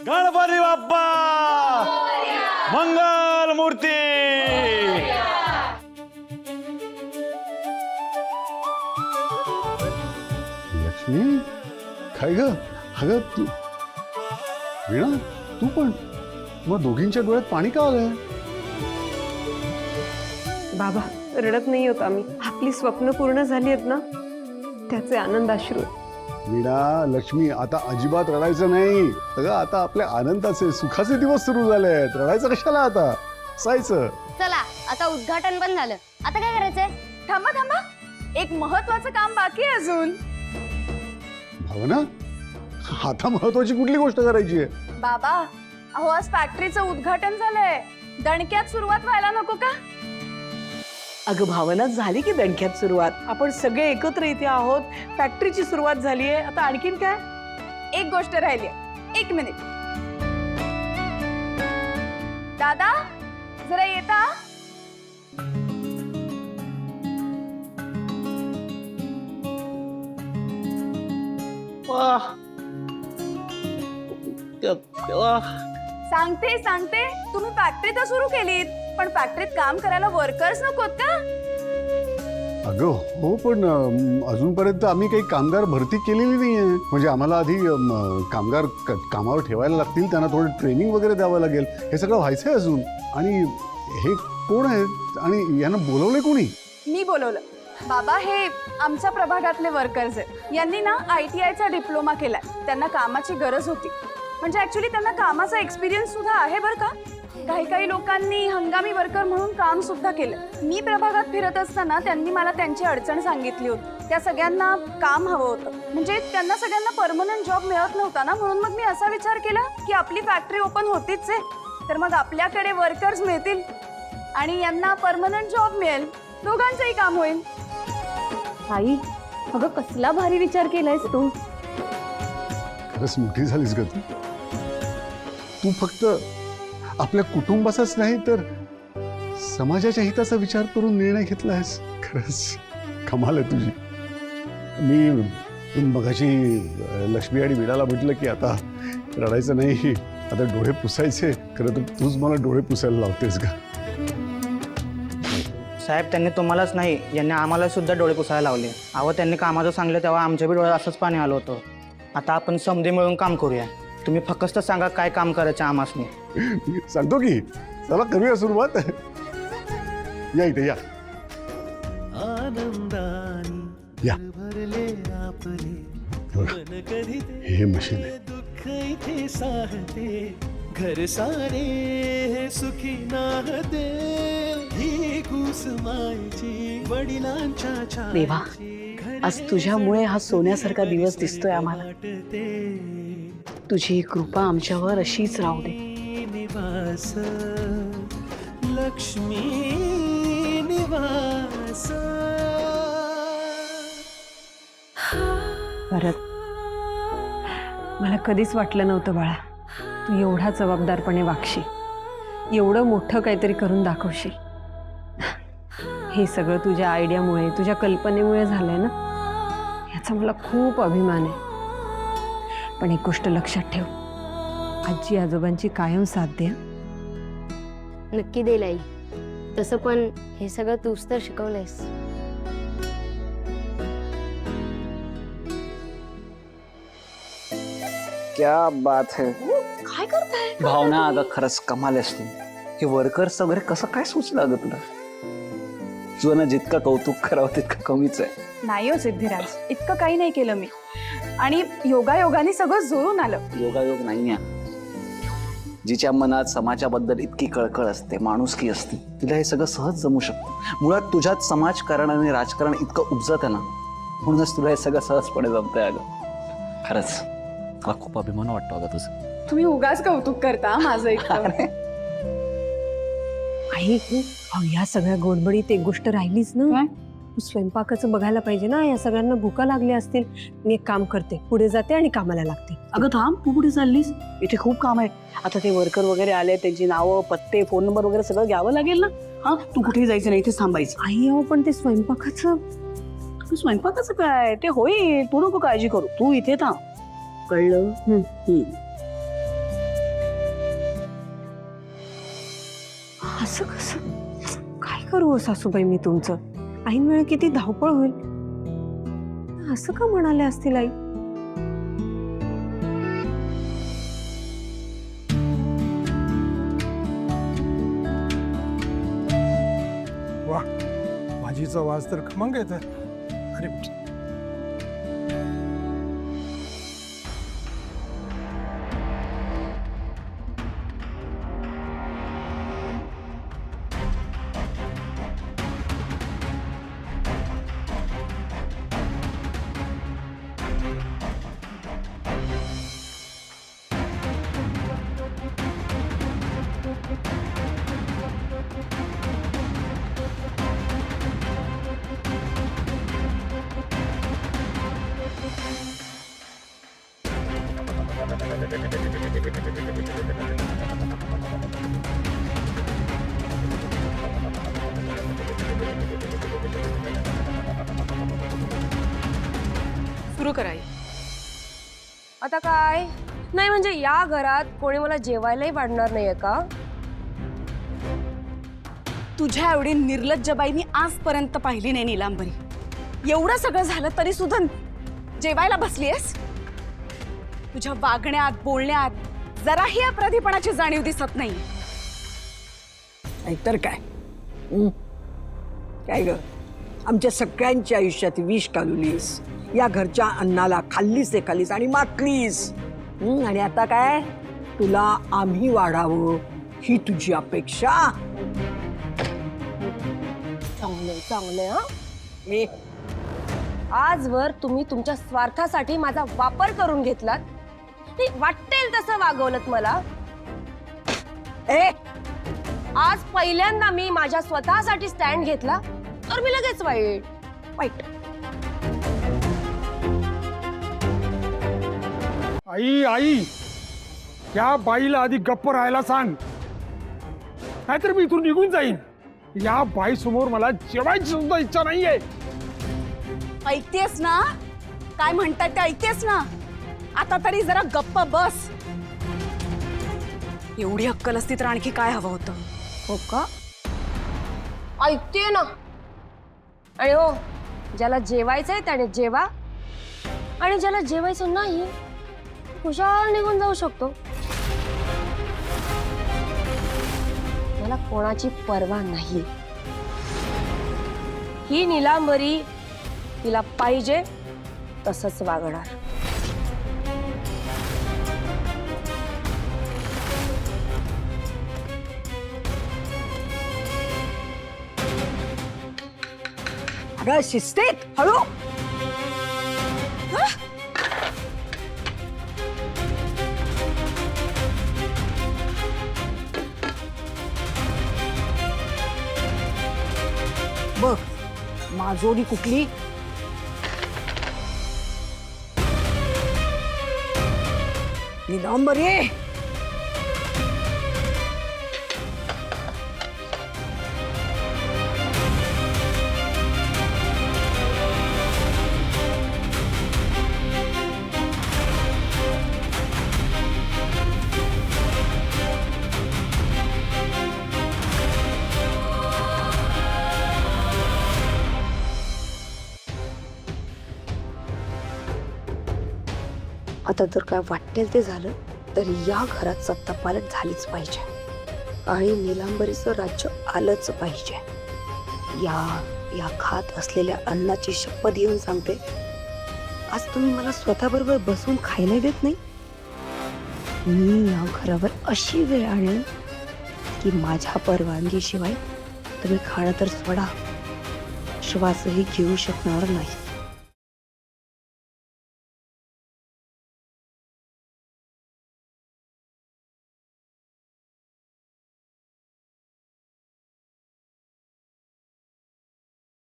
गणपती बाप्पा मंगल मूर्ती. लक्ष्मी काय ग? अगं तू वीणा, तू पण मग दोघींच्या डोळ्यात पाणी का आलंय? बाबा रडत नाही होत आम्ही. आपली स्वप्न पूर्ण झाली आहेत ना, त्याचे आनंद अश्रू. वीणा, लक्ष्मी, आता अजिबात रडायचं नाही. अगं आता आपल्या आनंदाचे सुखाचे दिवस सुरू झाले आहेत. रडायचं कशाला आता? हसायचं. चला आता उद्घाटन पण झालं, आता काय करायचंय? थांबा थांबा, एक महत्वाचं काम बाकी आहे अजून. भावना, आता महत्वाची कुठली गोष्ट करायची आहे? बाबा अहो, आज फॅक्टरीचं उद्घाटन झालंय. दणक्यात सुरुवात व्हायला नको का? अगं भावना, झाली की दणक्यात सुरुवात. आपण सगळे एकत्र इथे आहोत, फॅक्टरीची सुरुवात झाली आहे. आता आणखीन काय? एक गोष्ट राहिली, एक मिनिट. दादा जरा येता. सांगते सांगते, तुम्ही फॅक्टरी तर सुरू केलीत, पण फॅक्टरीत काम करायला वर्कर्स नकोत का? अगं हो, पण अजूनपर्यंत आम्ही काही कामगार भरती केलेली नाहीये. म्हणजे आम्हाला आधी कामगार कामावर ठेवायला लागतील, त्यांना थोडं ट्रेनिंग वगैरे द्यावं लागेल. हे सगळं व्हायचंय अजून. आणि हे कोण आहेत आणि यांना बोलवलंय कोणी? मी बोलवलं. बाबा हे आमच्या प्रभागातले वर्कर्स आहेत. यांनी ना ITI चा डिप्लोमा केलाय. त्यांना कामाची गरज होती. म्हणजे ऍक्च्युली त्यांना कामाचा एक्सपिरियन्स सुद्धा आहे बरं का. काही काही लोकांनी हंगामी वर्कर म्हणून काम सुद्धा केलं. मी प्रभागात फिरत असताना त्यांनी मला त्यांची अडचण सांगितली होती. त्या सगळ्यांना काम हवं होतं. म्हणजे त्यांना सगळ्यांना परमनंट जॉब मिळत नव्हता ना, म्हणून मग मी असा विचार केला की आपली फॅक्टरी ओपन होतीच आहे, तर मग आपल्याकडे वर्कर्स मिळतील आणि यांना परमनंट जॉब मिळेल. दोघांचंही काम होईल. आई अगं कसला भारी विचार केलायस तू. खरंच मोठी झालीस ग तू. तू फक्त आपल्या कुटुंबाचाच नाही तर समाजाच्या हिताचा विचार करून निर्णय घेतलायस. खरंच कमाल आहे तुझी. मी मगाशी लक्ष्मी आणि वीणाला म्हटलं की आता रडायचं नाही, आता डोळे पुसायचे. खरं तर तूच मला डोळे पुसायला लावतेस का? साहेब, त्यांनी तुम्हालाच नाही, यांनी आम्हाला सुद्धा डोळे पुसायला लावले. अहो, त्यांनी कामाचं सांगलं तेव्हा आमच्या बी डोळ्यात असंच पाणी आलं होतं. आता आपण समधी मिळून काम करूया. तुम्ही फक्त सांगा काय काम करायचं आम्हासनी. सांगतो की. चला करूया सुरुवात. या इथे या. या. हे मशीन आहे. घर सारे सुखी नाहते ही कुसुमाची वडिलांच्या देवा, आज तुझ्यामुळे हा सोन्यासारखा दिवस दिसतोय आम्हाला. तुझी कृपा आमच्यावर अशीच राहू दे. निवास लक्ष्मी निवास. भरत, मला कधीच वाटलं नव्हतं बाळा तू एवढा जबाबदारपणे वागशील, एवढं मोठं काहीतरी करून दाखवशील. हे सगळं तुझ्या आयडियामुळे, तुझ्या कल्पनेमुळे झालंय ना, याचा मला खूप अभिमान आहे. पण एक गोष्ट लक्षात ठेव, आजी आजोबांची कायम साथ दे. नक्की देईल आई. तसं पण हे सगळं तूच तर शिकवलंयस. क्या बात है. काय करताय? भावना, अगं खरंच कमाल आहेस तू. हे वर्कर्स वगैरे कसं काय सुचलं अगं तुला? तुझं जितकं कौतुक करावं तितकं कमीच आहे. नाही हो सिद्धिराज, इतकं काही नाही केलं मी. आणि योगायोगाने सगळं जुळून आलं. योगायोग नाही आहे. जिच्या मनात समाजाबद्दल इतकी कळकळ असते, माणुसकी असते, तिला हे सगळं सहज जमू शकतं. मुळात तुझ्यात समाजकारण आणि राजकारण इतकं उपजत आहे ना, म्हणूनच तुला हे सगळं सहजपणे जमतंय अगं. खरंच मला खूप अभिमान वाटतो अगं तुझं. तुम्ही उगाच कौतुक करता माझं इतकं. आई, अहो या सगळ्या गोडबडीत एक गोष्ट राहिलीच ना, तू स्वयंपाकाचं बघायला पाहिजे ना. या सगळ्यांना भुका लागल्या असतील. मी एक काम करते, पुढे जाते आणि कामाला लागते. अगं थांब, तू कुठे चाललीस? इथे खूप काम आहे. आता ते वर्कर वगैरे आले, त्यांची नावं, पत्ते, फोन नंबर वगैरे सगळं घ्यावं लागेल ना. हा, तू कुठेही जायचं नाही, इथेच थांबायचं. आई अहो, पण ते स्वयंपाकाचं. स्वयंपाकाचं काय, ते होईल. तू नको काळजी करू, तू इथे थांब. कळलं? असं कसं काय करू हो सासूबाई मी तुमचं ऐन वेळ किती धावपळ होईल असं का म्हणाले असतील आई वा भाजीचा वास तर खमंग येत अरे सुरू कराई आता काय नाही म्हणजे या घरात कोणी मला जेवायलाही वाढणार नाहीये का तुझ्या एवढी निर्लज्जबाई मी आजपर्यंत पाहिली नाही नीलांबरी एवढं सगळं झालं तरी सुद्धा जेवायला बसलीयस तुझ्या वागण्यात बोलण्यात जराही अपराधीपणाची जाणीव दिसत नाही नाहीतर काय काय ग आमच्या सगळ्यांच्या आयुष्यात विष घालवलीस या घरच्या अन्नाला खाल्लीस ते खाल्लीस आणि मातलीस आणि आता काय तुला आम्ही वाढावं ही तुझी अपेक्षा चांगले चांगले हा आजवर तुम्ही तुमच्या स्वार्थासाठी माझा वापर करून घेतलात नाही वाटेल तसं वागवलत मला आज पहिल्यांदा मी माझ्या स्वतःसाठी स्टँड घेतला तर मी लगेच वाईट आई आई या बाईला आधी गप्प राहायला सांग नाहीतर मी इथून निघून जाईन या बाई समोर मला जेवायची सुद्धा इच्छा नाहीये ऐकतेस ना काय म्हणतात ते ऐकतेस ना आता तरी जरा गप्प बस एवढी अक्कल असती तर आणखी काय हवं होतं हो का ऐकते ना आणि हो ज्याला जेवायचंय त्याने जेवा आणि ज्याला जेवायचं नाही खुशाल निघून जाऊ शकतो मला कोणाची पर्वा नाही ही नीलांबरी तिला पाहिजे तसंच वागणार अगं शिस्तीत हळू बघ माजोरी कुठली नीलांबरी आता जर काय वाटेल ते झालं तरी या घरात सत्ता पालट झालीच पाहिजे आणि नीलांबरीचं राज्य आलंच पाहिजे या खात असलेल्या अन्नाची शपथ घेऊन सांगते आज तुम्ही मला स्वतःबरोबर बसून खायला देत नाही मी या घरावर अशी वेळ आणेन की माझ्या परवानगीशिवाय तुम्ही खाणं तर सोडा श्वासही घेऊ शकणार नाही